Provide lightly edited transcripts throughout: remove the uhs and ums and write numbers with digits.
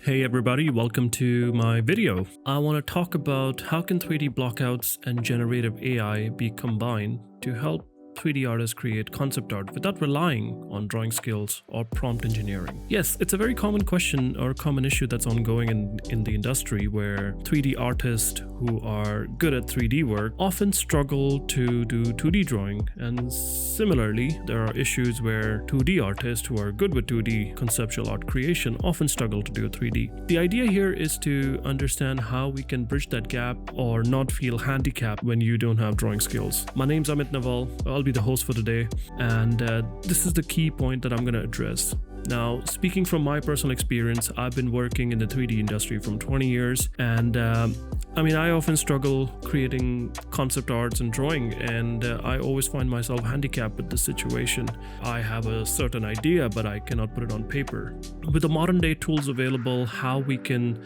Hey everybody, welcome to my video. I want to talk about how can 3D blockouts and generative AI be combined to help 3D artists create concept art without relying on drawing skills or prompt engineering. Yes, it's a very common question or common issue that's ongoing in the industry where 3D artists who are good at 3D work often struggle to do 2D drawing, and similarly, there are issues where 2D artists who are good with 2D conceptual art creation often struggle to do 3D. The idea here is to understand how we can bridge that gap or not feel handicapped when you don't have drawing skills. My name's Amit Naval. I'll be the host for today, and this is the key point that I'm going to address. Now, speaking from my personal experience, I've been working in the 3D industry from 20 years, and I often struggle creating concept arts and drawing, and I always find myself handicapped with this situation. I have a certain idea, but I cannot put it on paper. With the modern day tools available, how we can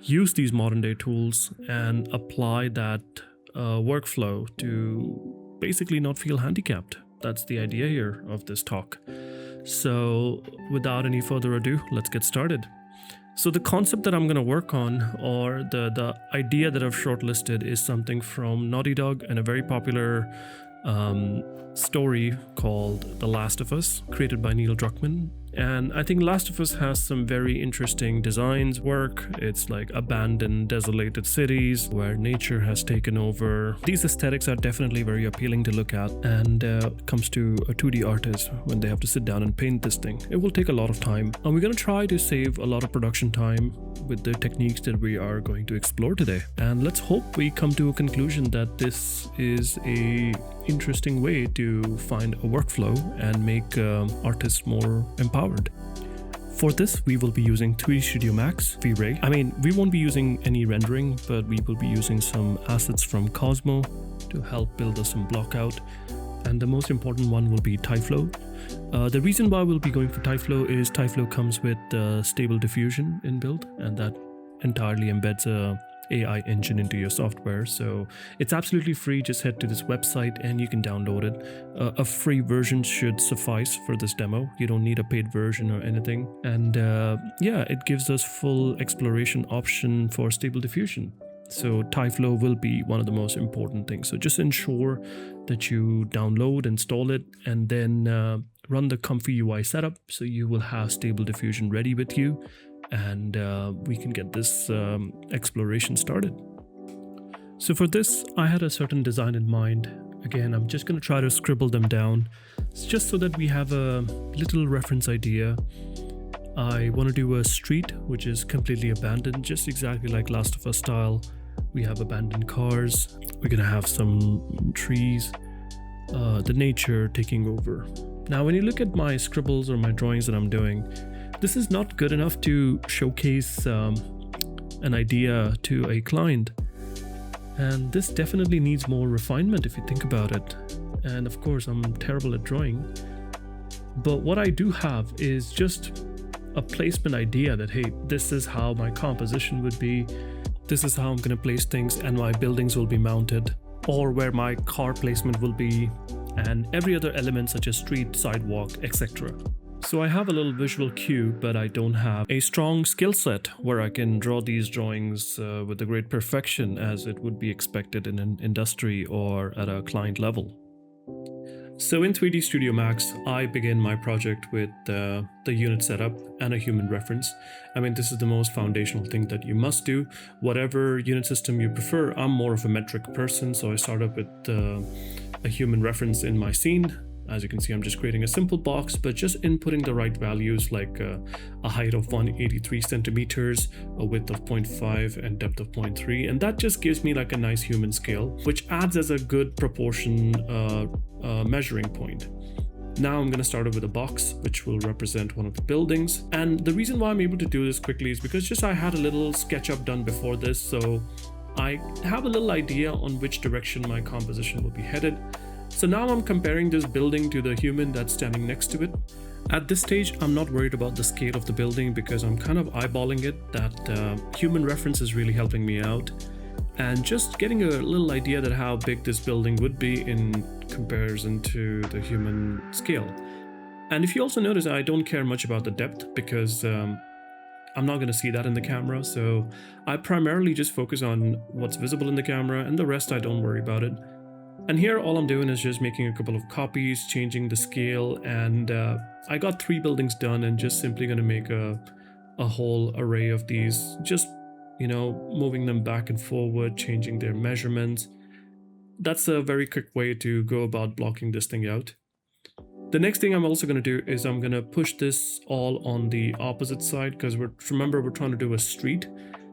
use these modern day tools and apply that workflow to basically not feel handicapped. That's the idea here of this talk. So without any further ado, let's get started. So the concept that I'm going to work on, or the idea that I've shortlisted, is something from Naughty Dog and a very popular story called The Last of Us, created by Neil Druckmann. And I think Last of Us has some very interesting designs work. It's like abandoned, desolated cities where nature has taken over. These aesthetics are definitely very appealing to look at, and it comes to a 2D artist when they have to sit down and paint this thing. It will take a lot of time, and we're going to try to save a lot of production time with the techniques that we are going to explore today. And let's hope we come to a conclusion that this is a interesting way to find a workflow and make artists more empowered. For this, we will be using 3D Studio Max V-Ray. We won't be using any rendering, but we will be using some assets from Cosmo to help build us some Blockout. And the most important one will be tyFlow. The reason why we'll be going for tyFlow is tyFlow comes with stable diffusion inbuilt, and that entirely embeds a AI engine into your software. So it's absolutely free. Just head to this website and you can download it. A free version should suffice for this demo. You don't need a paid version or anything. And it gives us full exploration option for stable diffusion. So tyFlow will be one of the most important things. So just ensure that you download, install it, and then run the comfy UI setup so you will have stable diffusion ready with you, and we can get this exploration started. So for this, I had a certain design in mind. Again, I'm just going to try to scribble them down just so that we have a little reference idea. I want to do a street which is completely abandoned, just exactly like Last of Us style. We have abandoned cars. We're going to have some trees, the nature taking over. Now, when you look at my scribbles or my drawings that I'm doing, this is not good enough to showcase an idea to a client. And this definitely needs more refinement if you think about it. And of course, I'm terrible at drawing. But what I do have is just a placement idea that, hey, this is how my composition would be. This is how I'm going to place things, and my buildings will be mounted, or where my car placement will be, and every other element such as street, sidewalk, etc. So I have a little visual cue, but I don't have a strong skill set where I can draw these drawings with a great perfection as it would be expected in an industry or at a client level. So in 3D Studio Max, I begin my project with the unit setup and a human reference. This is the most foundational thing that you must do. Whatever unit system you prefer, I'm more of a metric person, so I start up with a human reference in my scene. As you can see, I'm just creating a simple box, but just inputting the right values like a height of 183 centimeters, a width of 0.5 and depth of 0.3. And that just gives me like a nice human scale, which adds as a good proportion measuring point. Now I'm going to start off with a box, which will represent one of the buildings. And the reason why I'm able to do this quickly is because I had a little SketchUp done before this. So I have a little idea on which direction my composition will be headed. So now I'm comparing this building to the human that's standing next to it. At this stage, I'm not worried about the scale of the building because I'm kind of eyeballing it. That human reference is really helping me out. And just getting a little idea that how big this building would be in comparison to the human scale. And if you also notice, I don't care much about the depth because I'm not going to see that in the camera. So I primarily just focus on what's visible in the camera, and the rest I don't worry about it. And here all I'm doing is just making a couple of copies, changing the scale, and I got 3 buildings done and just simply going to make a whole array of these, just, you know, moving them back and forward, changing their measurements. That's a very quick way to go about blocking this thing out. The next thing I'm also going to do is I'm going to push this all on the opposite side, because remember we're trying to do a street.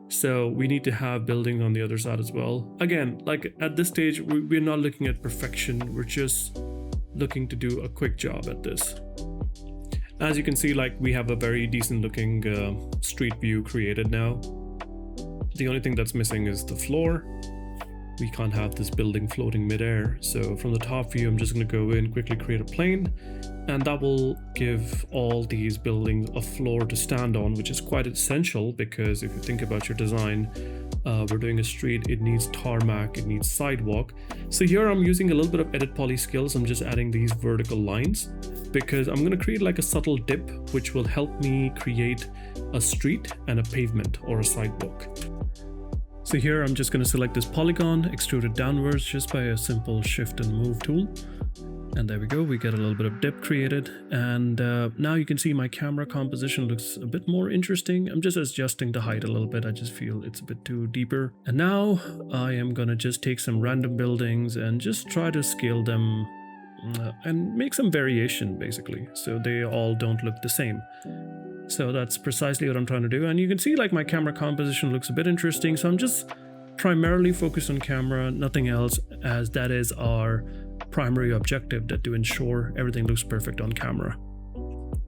So we need to have building on the other side as well. Again, like at this stage, we're not looking at perfection. We're just looking to do a quick job at this. As you can see, like we have a very decent looking street view created now. The only thing that's missing is the floor. We can't have this building floating midair. So from the top view, I'm just going to go in, quickly create a plane, and that will give all these buildings a floor to stand on, which is quite essential, because if you think about your design, we're doing a street, it needs tarmac, it needs sidewalk. So here I'm using a little bit of edit poly skills. I'm just adding these vertical lines because I'm going to create like a subtle dip, which will help me create a street and a pavement or a sidewalk. So here I'm just going to select this polygon, extrude it downwards just by a simple shift and move tool. And there we go, we get a little bit of dip created. And now you can see my camera composition looks a bit more interesting. I'm just adjusting the height a little bit. I just feel it's a bit too deeper. And now I am going to just take some random buildings and just try to scale them and make some variation basically, so they all don't look the same. So that's precisely what I'm trying to do. And you can see like my camera composition looks a bit interesting. So I'm just primarily focused on camera, nothing else, as that is our primary objective, that to ensure everything looks perfect on camera.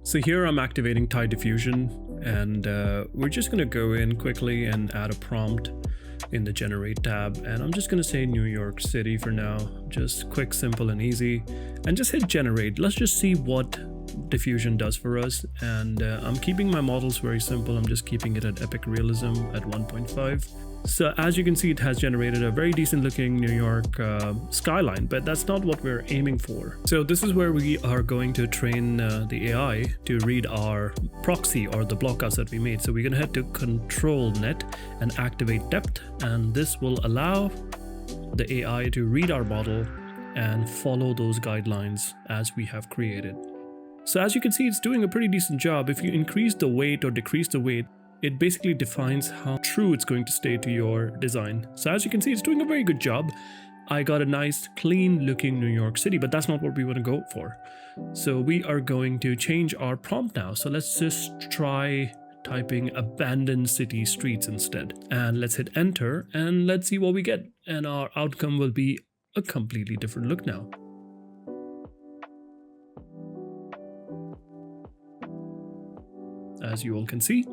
So here I'm activating tyDiffusion, and we're just going to go in quickly and add a prompt in the generate tab, and I'm just going to say New York City for now, just quick, simple and easy, and just hit generate. Let's just see what diffusion does for us. And I'm keeping my models very simple. I'm just keeping it at epic realism at 1.5. So as you can see, it has generated a very decent looking New York skyline, but that's not what we're aiming for. So this is where we are going to train the AI to read our proxy or the blockouts that we made. So we're going to head to control net and activate depth, and this will allow the AI to read our model and follow those guidelines as we have created. So as you can see, it's doing a pretty decent job. If you increase the weight or decrease the weight, it basically defines how true it's going to stay to your design. So as you can see, it's doing a very good job. I got a nice, clean looking New York City, but that's not what we want to go for. So we are going to change our prompt now. So let's just try typing abandoned city streets instead. And let's hit enter and let's see what we get. And our outcome will be a completely different look now. As you all can see,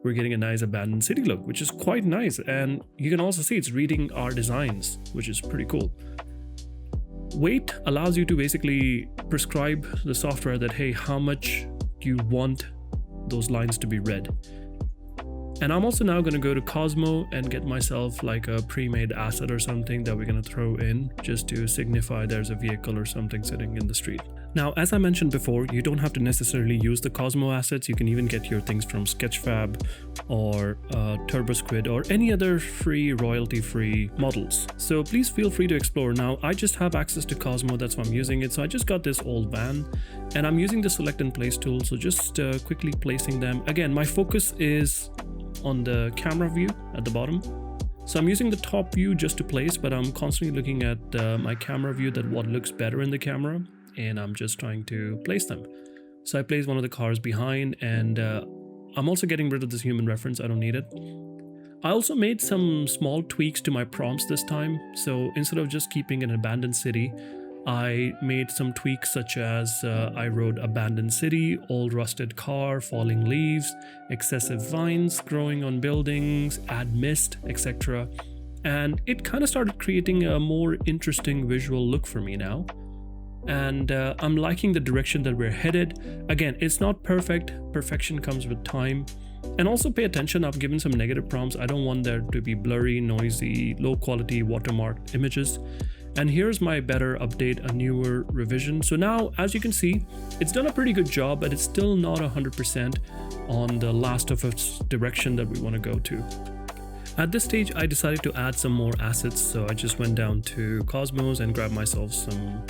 we're getting a nice abandoned city look, which is quite nice. And you can also see it's reading our designs, which is pretty cool. Weight allows you to basically prescribe the software that, hey, how much do you want those lines to be read? And I'm also now going to go to Cosmo and get myself like a pre-made asset or something that we're going to throw in just to signify there's a vehicle or something sitting in the street. Now, as I mentioned before, you don't have to necessarily use the Cosmo assets. You can even get your things from Sketchfab or TurboSquid or any other free, royalty-free models. So please feel free to explore. Now, I just have access to Cosmo, that's why I'm using it. So I just got this old van and I'm using the select and place tool. So just quickly placing them. Again, my focus is on the camera view at the bottom. So I'm using the top view just to place, but I'm constantly looking at my camera view, that what looks better in the camera, and I'm just trying to place them. So I place one of the cars behind, and I'm also getting rid of this human reference. I don't need it. I also made some small tweaks to my prompts this time. So instead of just keeping an abandoned city, I made some tweaks such as I wrote abandoned city, old rusted car, falling leaves, excessive vines growing on buildings, add mist, etc. And it kind of started creating a more interesting visual look for me now. And I'm liking the direction that we're headed. Again, it's not perfect. Perfection comes with time. And also pay attention, I've given some negative prompts. I don't want there to be blurry, noisy, low quality watermarked images. And here's my better update, a newer revision. So now, as you can see, it's done a pretty good job, but it's still not 100% on the Last of Us direction that we want to go to. At this stage, I decided to add some more assets. So I just went down to Cosmos and grabbed myself some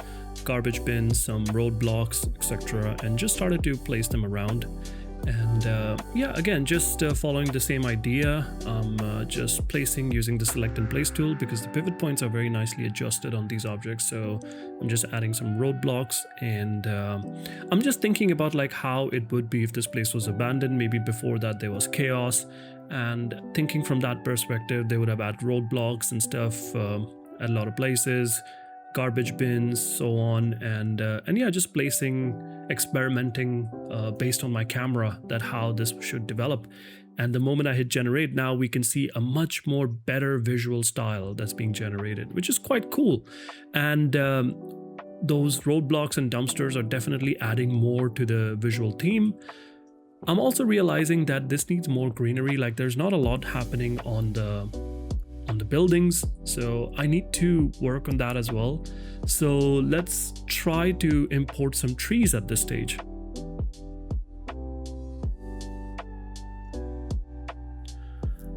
garbage bins, some roadblocks, etc., and just started to place them around. And yeah, again, just following the same idea. I'm just placing using the select and place tool because the pivot points are very nicely adjusted on these objects. So I'm just adding some roadblocks, and I'm just thinking about like how it would be if this place was abandoned. Maybe before that there was chaos, and thinking from that perspective, they would have had roadblocks and stuff at a lot of places, garbage bins, so on, and yeah, just placing, experimenting based on my camera that how this should develop. And the moment I hit generate, now we can see a much more better visual style that's being generated, which is quite cool. And those roadblocks and dumpsters are definitely adding more to the visual theme. I'm also realizing that this needs more greenery. Like there's not a lot happening on the buildings, so I need to work on that as well. So let's try to import some trees at this stage.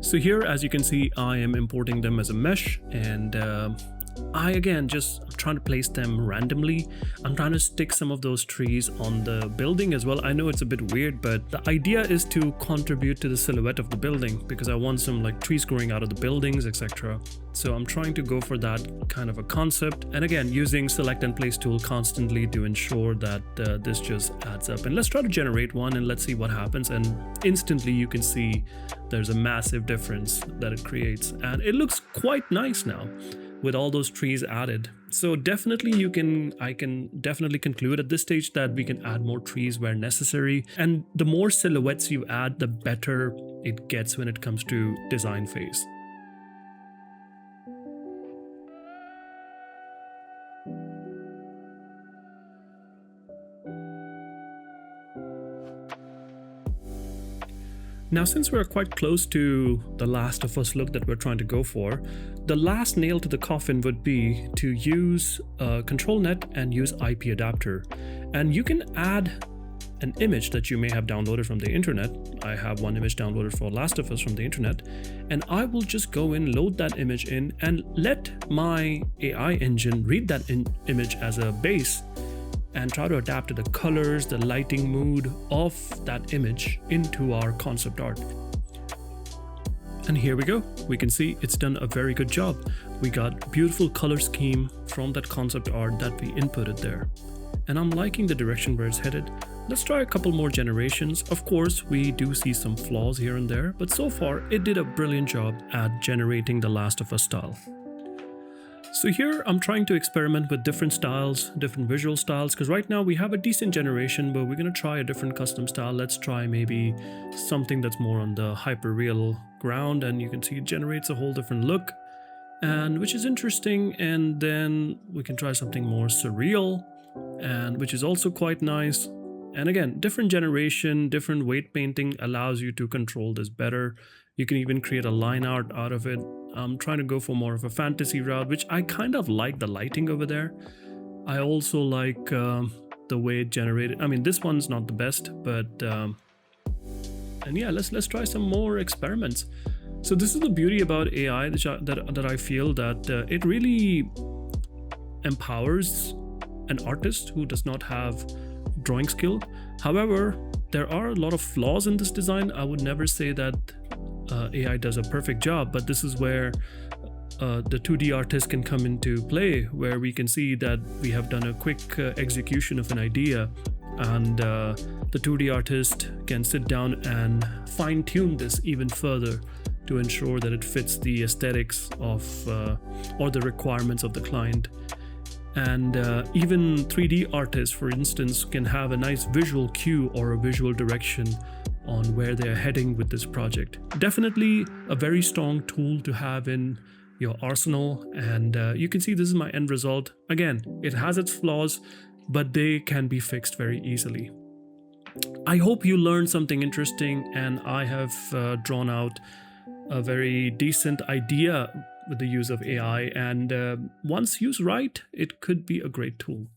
So here, as you can see, I am importing them as a mesh, and I again just trying to place them randomly. I'm trying to stick some of those trees on the building as well. I know it's a bit weird, but the idea is to contribute to the silhouette of the building because I want some like trees growing out of the buildings, etc. So I'm trying to go for that kind of a concept, and again using select and place tool constantly to ensure that this just adds up. And let's try to generate one and let's see what happens. And instantly you can see there's a massive difference that it creates, and it looks quite nice now with all those trees added. So definitely I can definitely conclude at this stage that we can add more trees where necessary, and the more silhouettes you add, the better it gets when it comes to design phase. Now, since we're quite close to the Last of Us look that we're trying to go for, the last nail to the coffin would be to use ControlNet and use IP adapter. And you can add an image that you may have downloaded from the internet. I have one image downloaded for Last of Us from the internet, and I will just go in, load that image in, and let my AI engine read that image as a base and try to adapt to the colors, the lighting mood of that image into our concept art. And here we go. We can see it's done a very good job. We got beautiful color scheme from that concept art that we inputted there. And I'm liking the direction where it's headed. Let's try a couple more generations. Of course, we do see some flaws here and there, but so far it did a brilliant job at generating the Last of Us style. So here I'm trying to experiment with different styles, different visual styles, because right now we have a decent generation, but we're going to try a different custom style. Let's try maybe something that's more on the hyper-real ground, and you can see it generates a whole different look, and which is interesting. And then we can try something more surreal, and which is also quite nice. And again, different generation, different weight painting allows you to control this better. You can even create a line art out of it. I'm trying to go for more of a fantasy route, which I kind of like the lighting over there. I also like the way it generated. I mean, this one's not the best, but and yeah, let's try some more experiments. So this is the beauty about AI that I feel that it really empowers an artist who does not have drawing skill. However, there are a lot of flaws in this design. I would never say that AI does a perfect job, but this is where the 2D artist can come into play, where we can see that we have done a quick execution of an idea, and the 2D artist can sit down and fine-tune this even further to ensure that it fits the aesthetics of or the requirements of the client. And even 3D artists, for instance, can have a nice visual cue or a visual direction on where they're heading with this project. Definitely a very strong tool to have in your arsenal, and you can see this is my end result. Again, it has its flaws, but they can be fixed very easily. I hope you learned something interesting, and I have drawn out a very decent idea with the use of AI, and once used right, it could be a great tool.